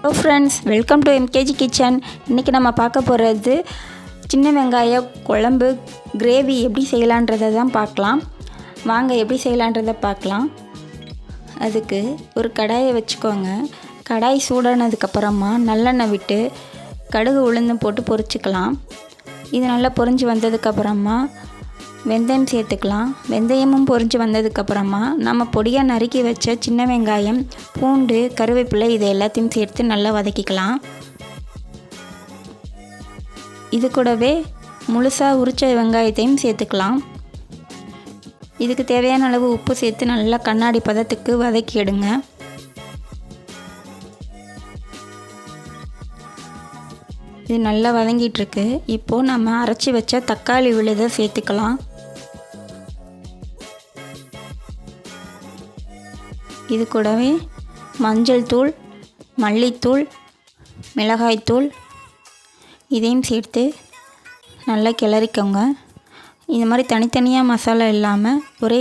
Hello friends, welcome to MKG kitchen. இன்றைக்கி நம்ம பார்க்க போகிறது சின்ன வெங்காய குழம்பு கிரேவி எப்படி செய்யலான்றதை தான் பார்க்கலாம். வாங்க எப்படி செய்யலான்றதை பார்க்கலாம். அதுக்கு ஒரு கடாயை வச்சுக்கோங்க. கடாய் சூடானதுக்கப்புறமா நல்லெண்ணெய் விட்டு கடுகு உளுந்து போட்டு பொரிச்சிக்கலாம். இது நல்லா பொரிஞ்சு வந்ததுக்கப்புறமா வெந்தயம் சேர்த்துக்கலாம். வெந்தயமும் பொரிஞ்சு வந்ததுக்கப்புறமா நம்ம பொடியாக நறுக்கி வச்ச சின்ன வெங்காயம், பூண்டு, கருவேப்பிலை இது எல்லாத்தையும் சேர்த்து நல்லா வதக்கிக்கலாம். இது கூடவே முழுசாக உரிச்ச வெங்காயத்தையும் சேர்த்துக்கலாம். இதுக்கு தேவையான அளவு உப்பு சேர்த்து நல்லா கண்ணாடி பதத்துக்கு வதக்கி எடுங்க. இது நல்லா வதங்கிட்டுருக்கு. இப்போது நம்ம அரைச்சி வச்ச தக்காளி விழுதை சேர்த்துக்கலாம். இது கூடவே மஞ்சள் தூள், மல்லித்தூள், மிளகாய்த்தூள் இதையும் சேர்த்து நல்லா கிளறிக்கோங்க. இந்த மாதிரி தனித்தனியாக மசாலா இல்லாமல் ஒரே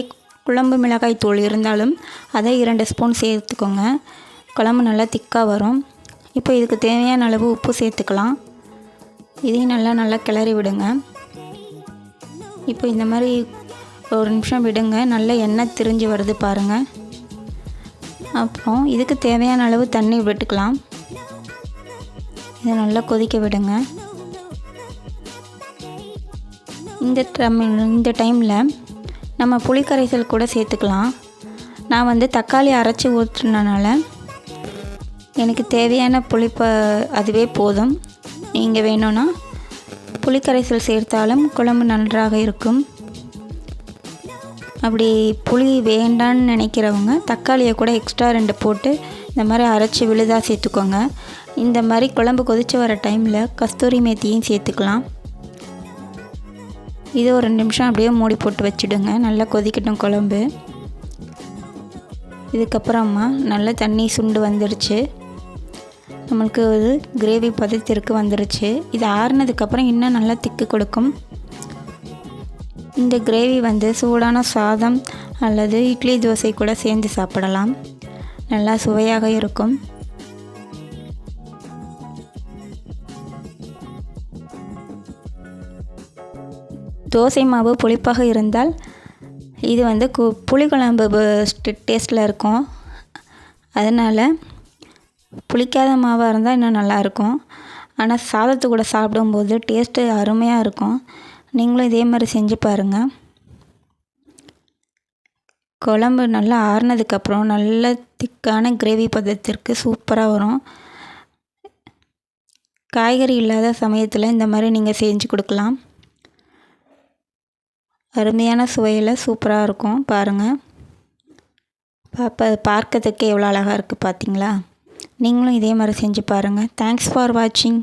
குழம்பு மிளகாய் தூள் இருந்தாலும் அதை 2 ஸ்பூன் சேர்த்துக்கோங்க. குழம்பு நல்லா திக்காக வரும். இப்போ இதுக்கு தேவையான அளவு உப்பு சேர்த்துக்கலாம். இதையும் நல்லா கிளறி விடுங்க. இப்போ இந்த மாதிரி ஒரு நிமிஷம் விடுங்க. நல்லா எண்ணெய் திரிஞ்சு வருது பாருங்கள். அப்புறம் இதுக்கு தேவையான அளவு தண்ணி விட்டுக்கலாம். இதை நல்லா கொதிக்க விடுங்க. இந்த டைமில் நம்ம புளிக்கரைசல் கூட சேர்த்துக்கலாம். நான் தக்காளி அரைச்சி ஊற்றுனனால எனக்கு தேவையான புளிப்பு அதுவே போதும். நீங்கள் வேணும்னா புளிக்கரைசல் சேர்த்தாலும் குழம்பு நன்றாக இருக்கும். அப்படி புளி வேண்டான்னு நினைக்கிறவங்க தக்காளியை கூட எக்ஸ்ட்ரா 2 போட்டு இந்த மாதிரி அரைச்சி விழுதாக சேர்த்துக்கோங்க. இந்த மாதிரி குழம்பு கொதித்து வர டைமில் கஸ்தூரி மேத்தியும் சேர்த்துக்கலாம். இது ஒரு 2 நிமிஷம் அப்படியே மூடி போட்டு வச்சுடுங்க. நல்லா கொதிக்கட்டும் குழம்பு. இதுக்கப்புறமா நல்லா தண்ணி சுண்டு வந்துடுச்சு. நம்மளுக்கு ஒரு கிரேவி பதத்திற்கு வந்துடுச்சு. இது ஆறுனதுக்கப்புறம் இன்னும் நல்லா திக்கு கொடுக்கும். இந்த கிரேவி சூடான சாதம் அல்லது இட்லி தோசை கூட சேர்ந்து சாப்பிடலாம். நல்லா சுவையாக இருக்கும். தோசை மாவு புளிப்பாக இருந்தால் இது புளிக்குழம்பு டேஸ்ட்டில் இருக்கும். அதனால் புளிக்காத மாவாக இருந்தால் இன்னும் நல்லாயிருக்கும். ஆனால் சாதத்து கூட சாப்பிடும்போது டேஸ்ட்டு அருமையாக இருக்கும். நீங்களும் இதே மாதிரி செஞ்சு பாருங்கள். குழம்பு நல்லா ஆறுனதுக்கப்புறம் நல்ல திக்கான கிரேவி பதத்திற்கு சூப்பராக வரும். காய்கறி இல்லாத சமயத்தில் இந்த மாதிரி நீங்கள் செஞ்சு கொடுக்கலாம். அருமையான சுவையில் சூப்பராக இருக்கும். பாருங்கள், பார்க்கறதுக்கு எவ்வளோ அழகாக இருக்குது பார்த்தீங்களா? நீங்களும் இதே மாதிரி செஞ்சு பாருங்கள். தேங்க்ஸ் ஃபார் வாட்சிங்.